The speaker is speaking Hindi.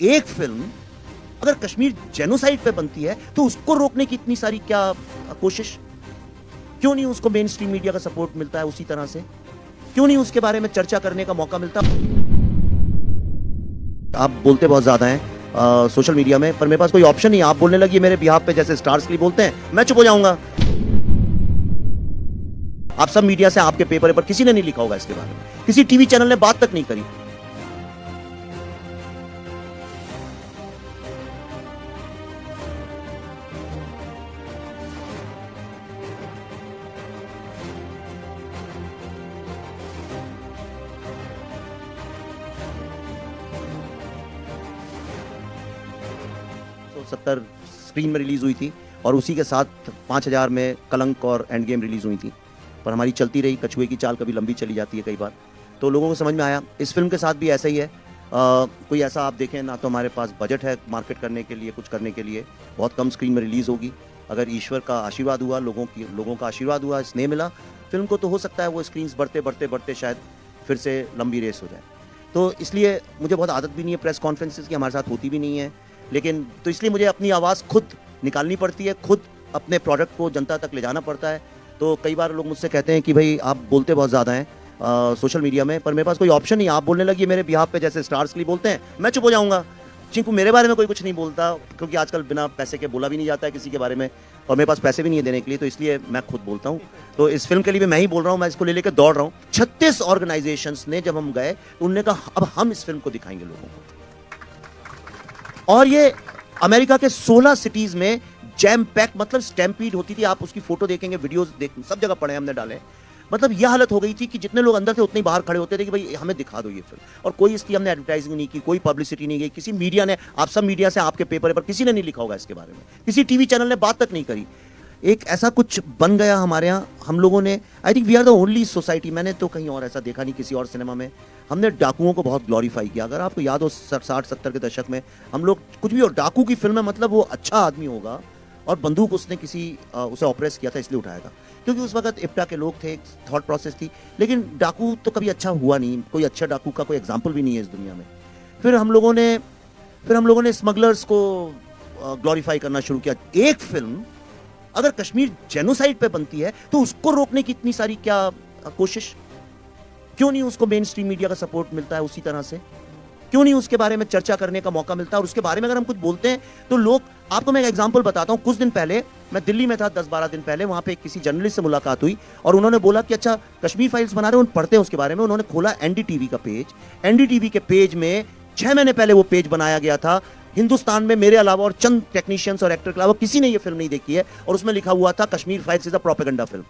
एक फिल्म अगर कश्मीर जेनोसाइड पे बनती है तो उसको रोकने की इतनी सारी क्या कोशिश? क्यों नहीं उसको मेन स्ट्रीम मीडिया का सपोर्ट मिलता है उसी तरह से? क्यों नहीं उसके बारे में चर्चा करने का मौका मिलता? आप बोलते बहुत ज्यादा हैं सोशल मीडिया में, पर मेरे पास कोई ऑप्शन नहीं। आप बोलने लगी मेरे बिहाफ पे, जैसे स्टार्स के लिए बोलते हैं, मैं चुप हो जाऊंगा। आप सब मीडिया से, आपके पेपर पर किसी ने नहीं लिखा होगा इसके बारे में, किसी टीवी चैनल ने बात तक नहीं करी। तो 70 स्क्रीन में रिलीज हुई थी और उसी के साथ 5000 में कलंक और एंड गेम रिलीज हुई थी, पर हमारी चलती रही। कछुए की चाल कभी लंबी चली जाती है कई बार, तो लोगों को समझ में आया। इस फिल्म के साथ भी ऐसा ही है। कोई ऐसा आप देखें ना, तो हमारे पास बजट है मार्केट करने के लिए, कुछ करने के लिए। बहुत कम स्क्रीन में रिलीज़ होगी। अगर ईश्वर का आशीर्वाद हुआ, लोगों का आशीर्वाद हुआ, स्नेह मिला फिल्म को, तो हो सकता है वो स्क्रीन्स बढ़ते शायद फिर से लंबी रेस हो जाए। तो इसलिए मुझे बहुत आदत भी नहीं है प्रेस कॉन्फ्रेंसेस की, हमारे साथ होती भी नहीं है, लेकिन तो इसलिए मुझे अपनी आवाज़ खुद निकालनी पड़ती है, खुद अपने प्रोडक्ट को जनता तक ले जाना पड़ता है। तो कई बार लोग मुझसे कहते हैं कि भाई आप बोलते बहुत ज़्यादा हैं सोशल मीडिया में, पर मेरे पास कोई ऑप्शन नहीं। आप बोलने लगी मेरे बिहाफ पे, जैसे स्टार्स के लिए बोलते हैं, मैं चुप हो जाऊंगा। चिंकू मेरे बारे में कोई कुछ नहीं बोलता, क्योंकि आजकल बिना पैसे के बोला भी नहीं जाता है किसी के बारे में, और मेरे पास पैसे भी नहीं है देने के लिए, तो इसलिए मैं खुद बोलता हूँ। तो इस फिल्म के लिए भी मैं ही बोल रहा हूँ, मैं इसको ले लेकर दौड़ रहा हूँ। 36 ऑर्गेनाइजेशंस ने जब हम गए, उनने कहा अब हम इस फिल्म को दिखाएंगे लोगों को, और ये अमेरिका के 16 सिटीज में जैम पैक, मतलब स्टैम्पीड होती थी। आप उसकी फोटो देखेंगे, वीडियोस देख, सब जगह पड़े हमने डाले। मतलब यह हालत हो गई थी कि जितने लोग अंदर थे उतने ही बाहर खड़े होते थे कि भाई हमें दिखा दो ये फिल्म, और कोई इसकी हमने एडवर्टाइजिंग नहीं की, कोई पब्लिसिटी नहीं गई, किसी मीडिया ने, आप सब मीडिया से, आपके पेपर पर किसी ने नहीं लिखा होगा इसके बारे में, किसी टीवी चैनल ने बात तक नहीं करी। एक ऐसा कुछ बन गया हमारे यहाँ, हम लोगों ने, I think we are the only society, मैंने तो कहीं और ऐसा देखा नहीं किसी और सिनेमा में, हमने डाकुओं को बहुत ग्लोरीफाई किया। अगर आपको याद हो 60-70 के दशक में हम लोग कुछ भी, और डाकू की फिल्म है, मतलब वो अच्छा आदमी होगा और बंदूक उसने उसे ऑपरेस किया था इसलिए उठाया था, क्योंकि उस वक्त इप्टा के लोग थे, थॉट प्रोसेस थी। लेकिन डाकू तो कभी अच्छा हुआ नहीं, कोई अच्छा डाकू का कोई एग्जाम्पल भी नहीं है इस दुनिया में। फिर हम लोगों ने स्मगलर्स को ग्लोरीफाई करना शुरू किया। एक फिल्म अगर कश्मीर जेनोसाइड पे बनती है तो उसको रोकने की इतनी सारी क्या कोशिश? क्यों नहीं उसको मेन स्ट्रीम मीडिया का सपोर्ट मिलता है उसी तरह से? क्यों नहीं उसके बारे में चर्चा करने का मौका मिलता है? और उसके बारे में अगर हम कुछ बोलते हैं तो लोग, आपको मैं एक एग्जांपल बताता हूं। कुछ दिन पहले मैं दिल्ली में था, 10-12 दिन पहले, वहां पे किसी जर्नलिस्ट से मुलाकात हुई और उन्होंने बोला कि अच्छा कश्मीर फाइल्स बना रहे हो, पढ़ते हैं उसके बारे में। उन्होंने खोला एनडीटीवी का पेज, एनडीटीवी के पेज में 6 महीने पहले वो पेज बनाया गया था। हिंदुस्तान में मेरे अलावा और चंद टेक्नीशियंस और एक्टर के अलावा किसी ने ये फिल्म नहीं देखी है, और उसमें लिखा हुआ था Kashmir files is a propaganda film.